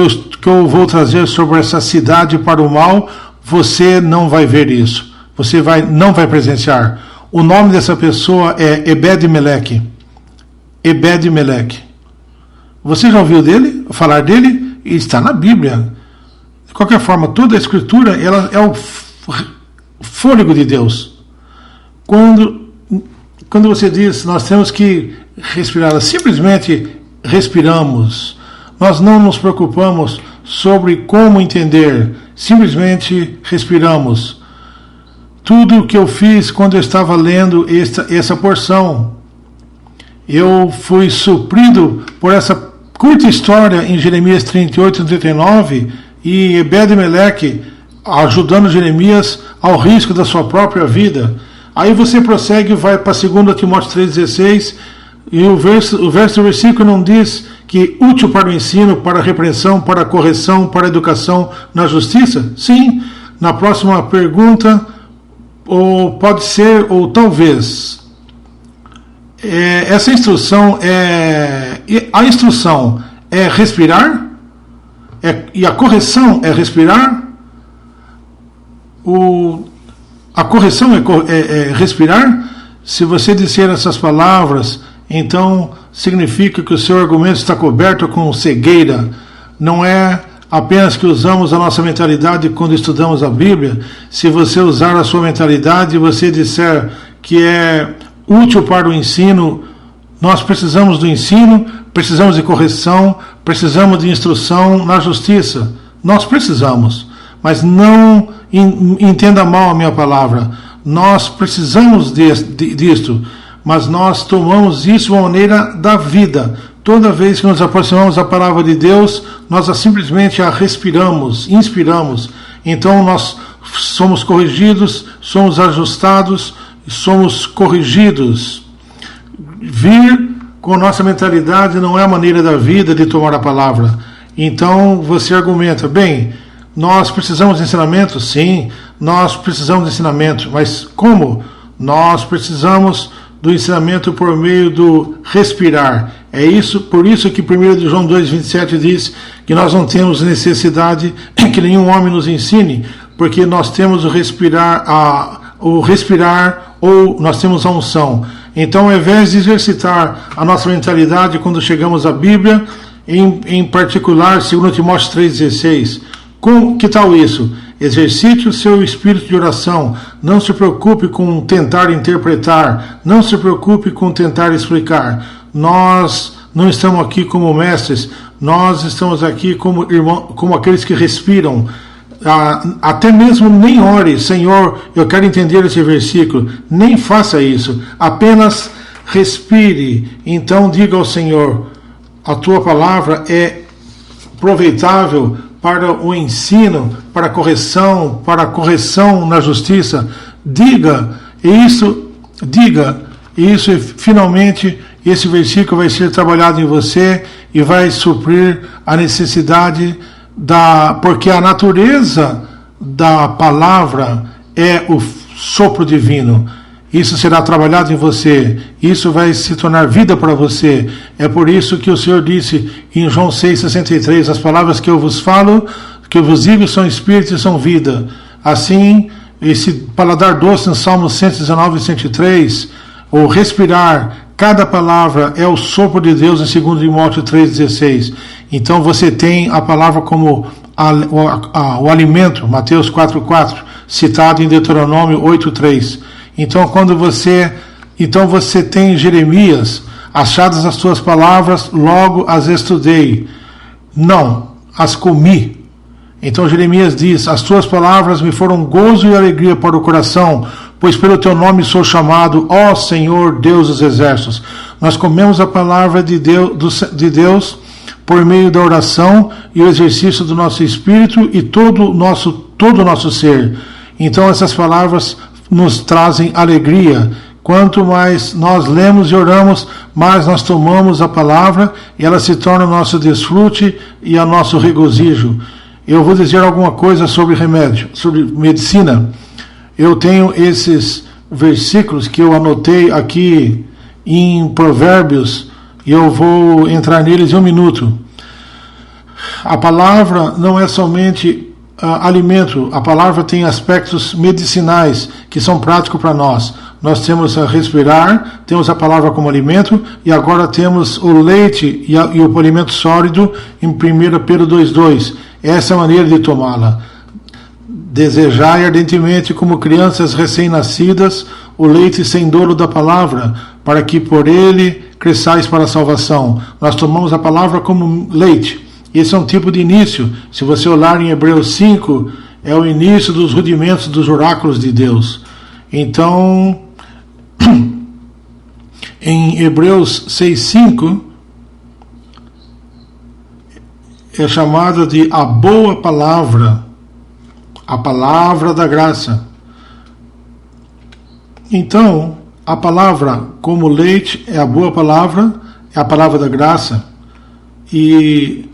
eu vou trazer sobre essa cidade para o mal, você não vai ver isso. Você não vai presenciar. O nome dessa pessoa é Ebed-Meleque. Ebed-Meleque. Você já ouviu falar dele? Ele está na Bíblia. De qualquer forma, toda a Escritura ela é o fôlego de Deus. Quando você diz, nós temos que respirar, simplesmente respiramos. Nós não nos preocupamos sobre como entender, simplesmente respiramos. Tudo o que eu fiz quando eu estava lendo essa porção, eu fui suprido por essa curta história em Jeremias 38 e 39, e Ebed-Meleque ajudando Jeremias ao risco da sua própria vida. Aí você prossegue e vai para 2 Timóteo 3,16, e o versículo não diz que útil para o ensino, para a repreensão, para a correção, para a educação na justiça? Sim. Na próxima pergunta, ou pode ser, ou talvez. Essa instrução a instrução é respirar, e a correção é respirar. A correção é respirar. Se você disser essas palavras, então significa que o seu argumento está coberto com cegueira. Não é apenas que usamos a nossa mentalidade quando estudamos a Bíblia. Se você usar a sua mentalidade e você disser que é útil para o ensino, nós precisamos do ensino, precisamos de correção, precisamos de instrução na justiça. Nós precisamos, mas não entenda mal a minha palavra. Nós precisamos disto, mas nós tomamos isso de uma maneira da vida. Toda vez que nos aproximamos da palavra de Deus, nós simplesmente a respiramos, inspiramos. Então nós somos corrigidos, somos ajustados, somos corrigidos. Vir com nossa mentalidade não é a maneira da vida de tomar a palavra. Então você argumenta: bem, nós precisamos de ensinamento? Sim, nós precisamos de ensinamento. Mas como? Nós precisamos do ensinamento por meio do respirar. É isso, por isso que 1 João 2,27 diz que nós não temos necessidade que nenhum homem nos ensine, porque nós temos o respirar ou nós temos a unção. Então, ao invés de exercitar a nossa mentalidade quando chegamos à Bíblia, em particular, 2 Timóteo 3,16, que tal isso? Exercite o seu espírito de oração. Não se preocupe com tentar interpretar. Não se preocupe com tentar explicar. Nós não estamos aqui como mestres. Nós estamos aqui como irmãos, como aqueles que respiram. Até mesmo nem ore, Senhor, eu quero entender esse versículo. Nem faça isso. Apenas respire. Então diga ao Senhor, a tua palavra é aproveitável para o ensino, para a correção na justiça. Diga isso, e finalmente esse versículo vai ser trabalhado em você e vai suprir a necessidade porque a natureza da palavra é o sopro divino. Isso será trabalhado em você. Isso vai se tornar vida para você. É por isso que o Senhor disse em João 6,63, as palavras que eu vos falo, que eu vos digo, são espírito e são vida. Assim, esse paladar doce em Salmos 119 e 103, o respirar, cada palavra é o sopro de Deus em 2 Timóteo 3,16. Então você tem a palavra como o alimento, Mateus 4,4, citado em Deuteronômio 8,3. Então você tem Jeremias, achadas as tuas palavras, logo as estudei. Não, as comi. Então Jeremias diz, as tuas palavras me foram gozo e alegria para o coração, pois pelo teu nome sou chamado, ó Senhor Deus dos exércitos. Nós comemos a palavra de Deus por meio da oração e o exercício do nosso espírito e todo o nosso ser. Então essas palavras nos trazem alegria. Quanto mais nós lemos e oramos, mais nós tomamos a palavra e ela se torna o nosso desfrute e o nosso regozijo. Eu vou dizer alguma coisa sobre remédio, sobre medicina. Eu tenho esses versículos que eu anotei aqui em Provérbios e eu vou entrar neles em um minuto. A palavra não é somente alimento, a palavra tem aspectos medicinais que são práticos para nós. Nós temos a respirar, temos a palavra como alimento e agora temos o leite e o alimento sólido em 1 Pedro 2,2. Essa é a maneira de tomá-la. Desejai ardentemente como crianças recém-nascidas o leite sem dolo da palavra, para que por ele cresçais para a salvação. Nós tomamos a palavra como leite. Esse é um tipo de início. Se você olhar em Hebreus 5, é o início dos rudimentos dos oráculos de Deus. Então, em Hebreus 6,5, é chamada de a boa palavra, a palavra da graça. Então, a palavra como leite é a boa palavra, é a palavra da graça. E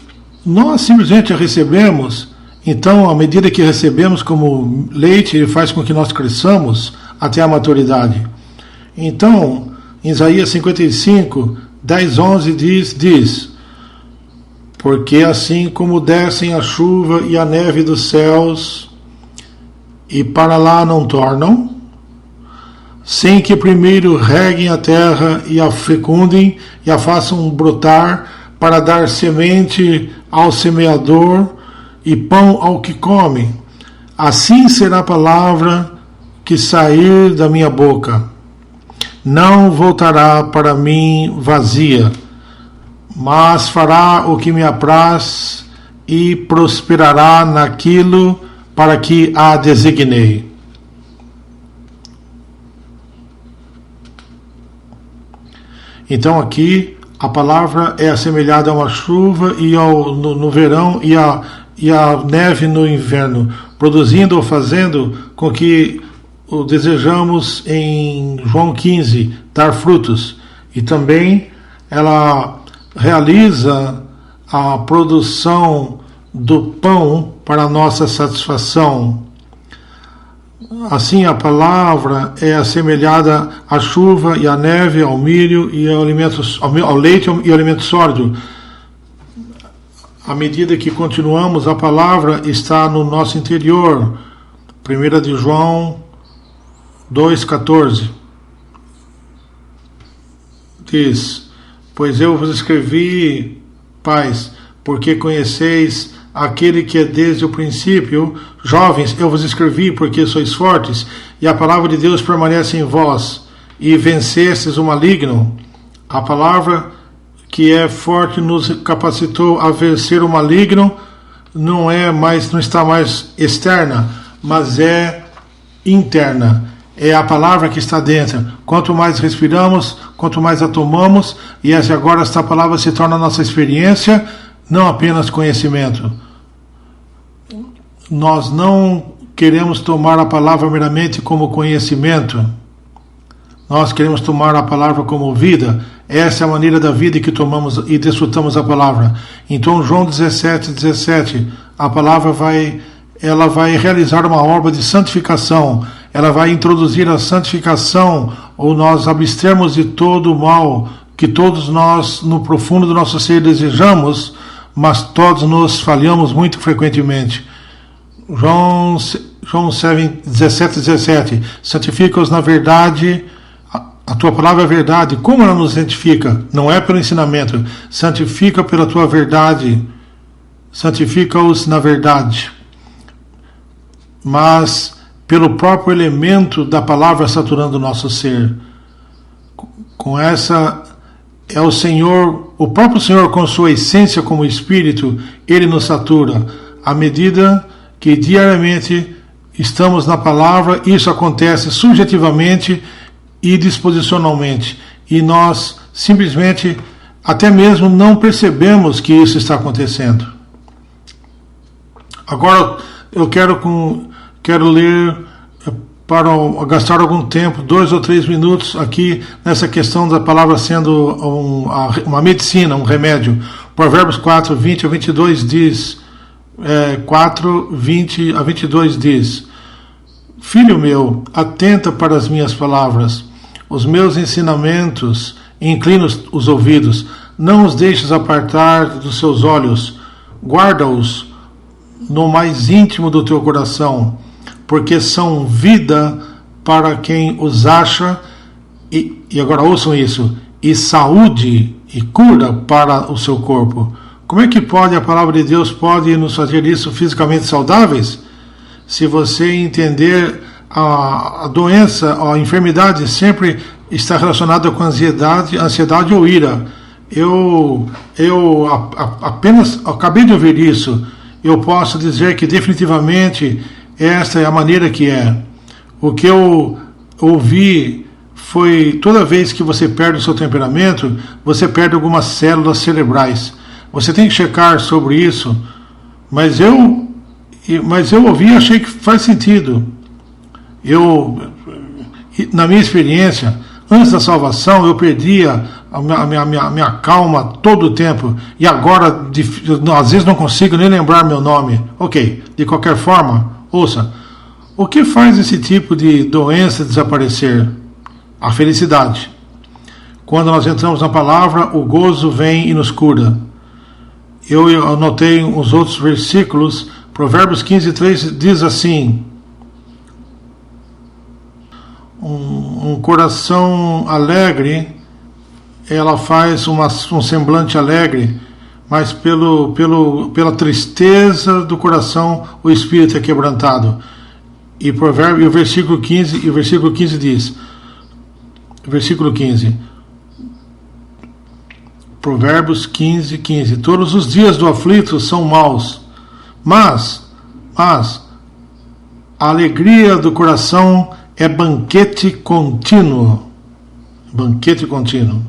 nós simplesmente a recebemos. Então, à medida que recebemos como leite, ele faz com que nós cresçamos até a maturidade. Então, em Isaías 55, 10, 11 diz: porque assim como descem a chuva e a neve dos céus, e para lá não tornam, sem que primeiro reguem a terra e a fecundem e a façam brotar, para dar semente ao semeador e pão ao que come. Assim será a palavra que sair da minha boca. Não voltará para mim vazia, mas fará o que me apraz e prosperará naquilo para que a designei. Então aqui a palavra é assemelhada a uma chuva e no verão e a neve no inverno, produzindo ou fazendo com que o desejamos em João 15, dar frutos. E também ela realiza a produção do pão para a nossa satisfação. Assim a palavra é assemelhada à chuva e à neve, ao milho e ao leite e ao alimento sólido. À medida que continuamos, a palavra está no nosso interior. 1 de João 2,14 diz: pois eu vos escrevi, pais, porque conheceis aquele que é desde o princípio. Jovens, eu vos escrevi porque sois fortes, e a palavra de Deus permanece em vós, e vencestes o maligno. A palavra que é forte nos capacitou a vencer o maligno, não está mais externa, mas é interna. É a palavra que está dentro. Quanto mais respiramos, quanto mais a tomamos, e agora esta palavra se torna nossa experiência, não apenas conhecimento. Nós não queremos tomar a palavra meramente como conhecimento. Nós queremos tomar a palavra como vida. Essa é a maneira da vida que tomamos e desfrutamos a palavra. Então, João 17, a palavra vai realizar uma obra de santificação. Ela vai introduzir a santificação, ou nós abstermos de todo o mal que todos nós, no profundo do nosso ser, desejamos, mas todos nos falhamos muito frequentemente. João 17, santifica-os na verdade. A tua palavra é verdade. Como ela nos santifica? Não é pelo ensinamento. Santifica pela tua verdade. Santifica-os na verdade. Mas pelo próprio elemento da palavra saturando o nosso ser. Com essa, é o Senhor, o próprio Senhor, com sua essência como Espírito, Ele nos satura. À medida que diariamente estamos na palavra, isso acontece subjetivamente e disposicionalmente, e nós simplesmente até mesmo não percebemos que isso está acontecendo. Agora eu quero ler, para gastar algum tempo, 2 ou 3 minutos aqui nessa questão da palavra sendo uma medicina, um remédio. Provérbios 4, 20 a 22 diz, 4, 20 a 22 diz: filho meu, atenta para as minhas palavras, os meus ensinamentos, inclina os ouvidos, não os deixes apartar dos seus olhos, guarda-os no mais íntimo do teu coração, porque são vida para quem os acha, e agora ouçam isso, e saúde e cura para o seu corpo. Como é que a palavra de Deus pode nos fazer isso fisicamente saudáveis? Se você entender a doença, a enfermidade sempre está relacionada com ansiedade ou ira. Eu apenas acabei de ouvir isso. Eu posso dizer que definitivamente esta é a maneira que é. O que eu ouvi foi: toda vez que você perde o seu temperamento, você perde algumas células cerebrais. Você tem que checar sobre isso. Mas eu ouvi e achei que faz sentido. Na minha experiência, antes da salvação, eu perdia a minha calma todo o tempo, e agora às vezes não consigo nem lembrar meu nome. Ok, de qualquer forma, ouça, o que faz esse tipo de doença desaparecer? A felicidade. Quando nós entramos na palavra, o gozo vem e nos cura. Eu anotei os outros versículos. Provérbios 15, 3 diz assim: um coração alegre, ela faz um semblante alegre, mas pela tristeza do coração o espírito é quebrantado. E o versículo 15 diz, versículo 15, Provérbios 15, 15: todos os dias do aflito são maus, mas a alegria do coração é banquete contínuo. Banquete contínuo.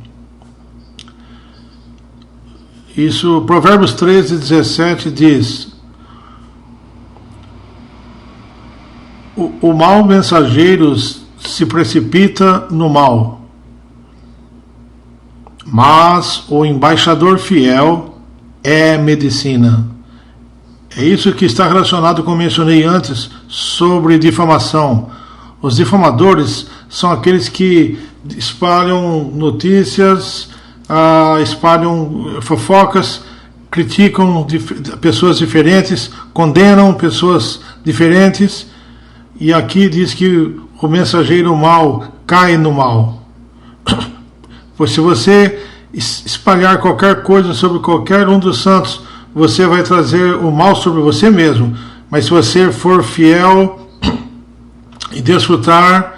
Isso, Provérbios 13, 17 diz: o mau mensageiro se precipita no mal, mas o embaixador fiel é medicina. É isso que está relacionado com o que mencionei antes sobre difamação. Os difamadores são aqueles que espalham notícias, espalham fofocas, criticam pessoas diferentes, condenam pessoas diferentes. E aqui diz que o mensageiro mau cai no mal. Pois se você espalhar qualquer coisa sobre qualquer um dos santos, você vai trazer o mal sobre você mesmo. Mas se você for fiel e desfrutar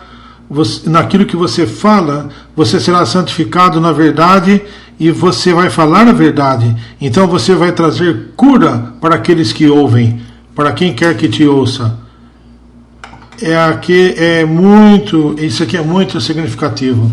naquilo que você fala, você será santificado na verdade e você vai falar a verdade. Então você vai trazer cura para aqueles que ouvem, para quem quer que te ouça. Isso aqui é muito significativo.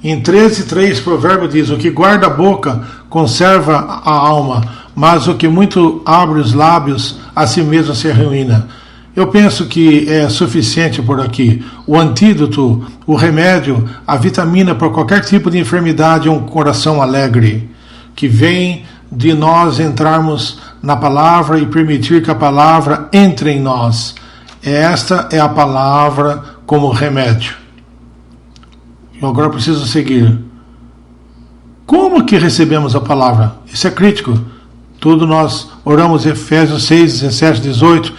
Em 13:3, o provérbio diz: o que guarda a boca conserva a alma, mas o que muito abre os lábios a si mesmo se arruína. Eu penso que é suficiente por aqui. O antídoto, o remédio, a vitamina para qualquer tipo de enfermidade é um coração alegre, que vem de nós entrarmos na palavra e permitir que a palavra entre em nós. Esta é a palavra como remédio. Eu agora preciso seguir. Como que recebemos a palavra? Isso é crítico. Tudo nós oramos Efésios 6, 17, 18.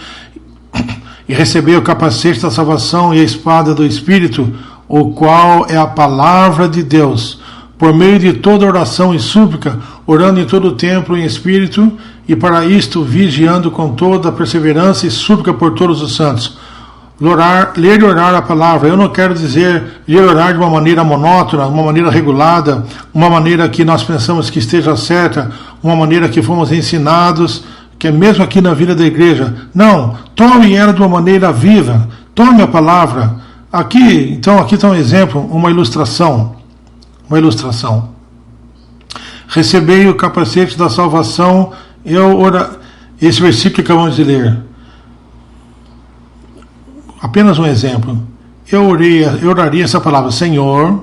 E receber o capacete da salvação e a espada do Espírito, o qual é a palavra de Deus, por meio de toda oração e súplica, orando em todo o tempo em Espírito, e para isto vigiando com toda a perseverança e súplica por todos os santos. Ler e orar a palavra. Eu não quero dizer ler e orar de uma maneira monótona, uma maneira regulada, uma maneira que nós pensamos que esteja certa, uma maneira que fomos ensinados, que é mesmo aqui na vida da igreja. Não, tome ela de uma maneira viva, tome a palavra. Aqui está um exemplo, uma ilustração. Recebei o capacete da salvação. Esse versículo que acabamos de ler. Apenas um exemplo. Eu oraria essa palavra: Senhor,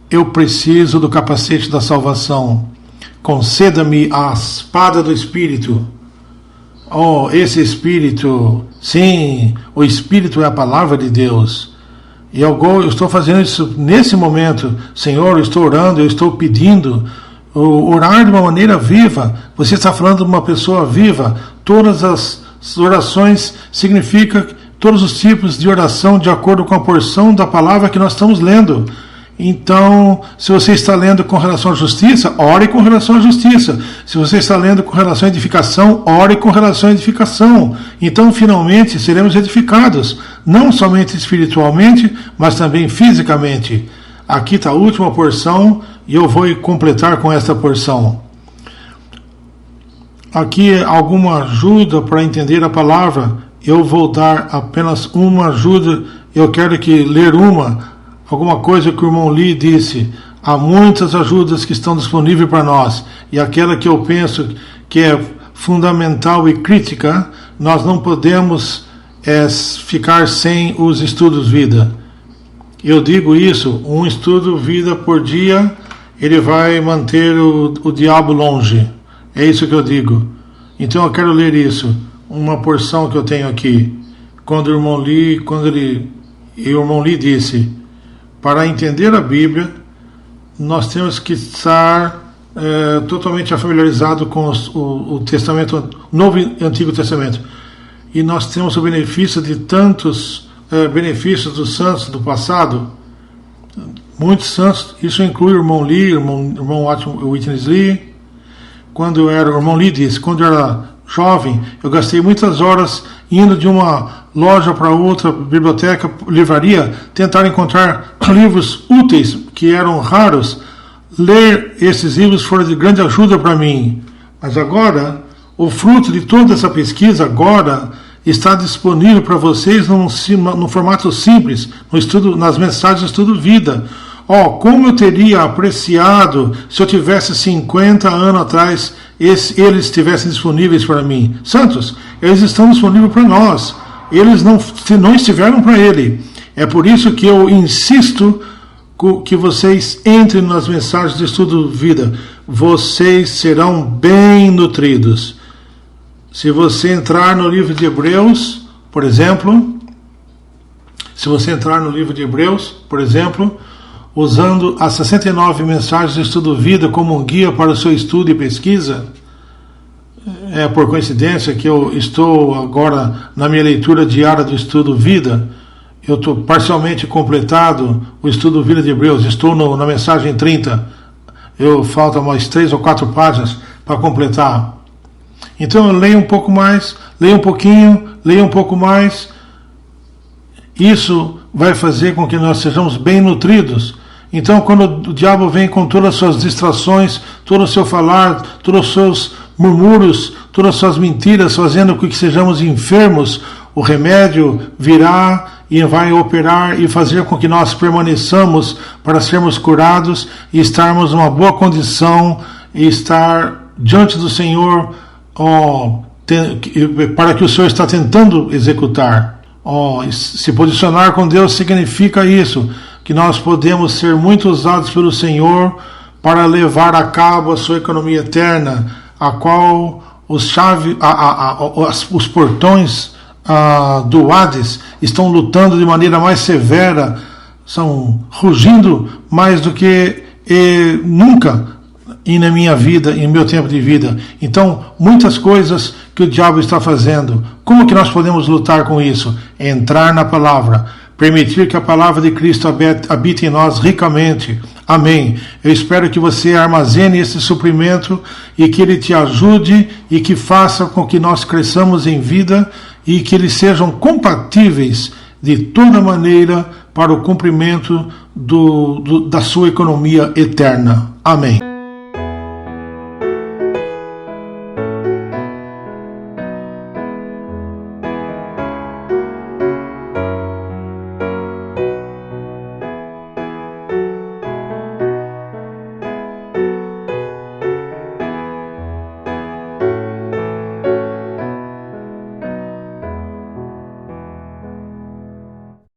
eu preciso do capacete da salvação. Conceda-me a espada do Espírito. Oh, esse Espírito, sim, o Espírito é a palavra de Deus. E eu estou fazendo isso nesse momento. Senhor, eu estou orando, eu estou pedindo. Orar de uma maneira viva. Você está falando de uma pessoa viva. Todas as orações significam todos os tipos de oração de acordo com a porção da palavra que nós estamos lendo. Então, se você está lendo com relação à justiça, ore com relação à justiça. Se você está lendo com relação à edificação, ore com relação à edificação. Então, finalmente, seremos edificados, não somente espiritualmente, mas também fisicamente. Aqui está a última porção e eu vou completar com esta porção. Aqui alguma ajuda para entender a palavra. Eu vou dar apenas uma ajuda. Eu quero ler alguma coisa que o irmão Lee disse. Há muitas ajudas que estão disponíveis para nós, e aquela que eu penso que é fundamental e crítica, nós não podemos ficar sem os estudos vida. Eu digo isso: um estudo vida por dia, ele vai manter o diabo longe. É isso que eu digo. Então eu quero ler isso, uma porção que eu tenho aqui. Quando o irmão Lee disse: para entender a Bíblia, nós temos que estar totalmente familiarizado com o Testamento, Novo e Antigo Testamento. E nós temos o benefício de tantos benefícios dos santos do passado. Muitos santos, isso inclui o irmão Lee, o irmão Witness Lee. O irmão Lee disse: quando eu era jovem, eu gastei muitas horas indo de uma loja para outra, biblioteca, livraria, tentar encontrar livros úteis, que eram raros. Ler esses livros foi de grande ajuda para mim. Mas agora, o fruto de toda essa pesquisa agora está disponível para vocês no formato simples, nas mensagens do Estudo Vida. Como eu teria apreciado se eu tivesse 50 anos atrás, eles estivessem disponíveis para mim. Santos, eles estão disponíveis para nós. Eles não estiveram para ele. É por isso que eu insisto que vocês entrem nas mensagens de Estudo Vida. Vocês serão bem nutridos. Se você entrar no livro de Hebreus, por exemplo, usando as 69 mensagens do Estudo Vida como um guia para o seu estudo e pesquisa, é por coincidência que eu estou agora na minha leitura diária do Estudo Vida. Eu estou parcialmente completado o Estudo Vida de Hebreus, estou na mensagem 30, faltam mais 3 ou 4 páginas para completar. Então eu leio um pouco mais, leio um pouquinho, leio um pouco mais. Isso vai fazer com que nós sejamos bem nutridos. Então, quando o diabo vem com todas as suas distrações, todo o seu falar, todos os seus murmúrios, todas as suas mentiras, fazendo com que sejamos enfermos, o remédio virá e vai operar e fazer com que nós permaneçamos para sermos curados e estarmos numa boa condição e estar diante do Senhor para que o Senhor está tentando executar. Se posicionar com Deus significa isso, que nós podemos ser muito usados pelo Senhor para levar a cabo a sua economia eterna, a qual os portões do Hades estão lutando de maneira mais severa, estão rugindo mais do que nunca na minha vida, em meu tempo de vida. Então, muitas coisas que o diabo está fazendo. Como que nós podemos lutar com isso? Entrar na palavra, permitir que a palavra de Cristo habite em nós ricamente. Amém. Eu espero que você armazene esse suprimento e que ele te ajude e que faça com que nós cresçamos em vida e que eles sejam compatíveis de toda maneira para o cumprimento da sua economia eterna. Amém.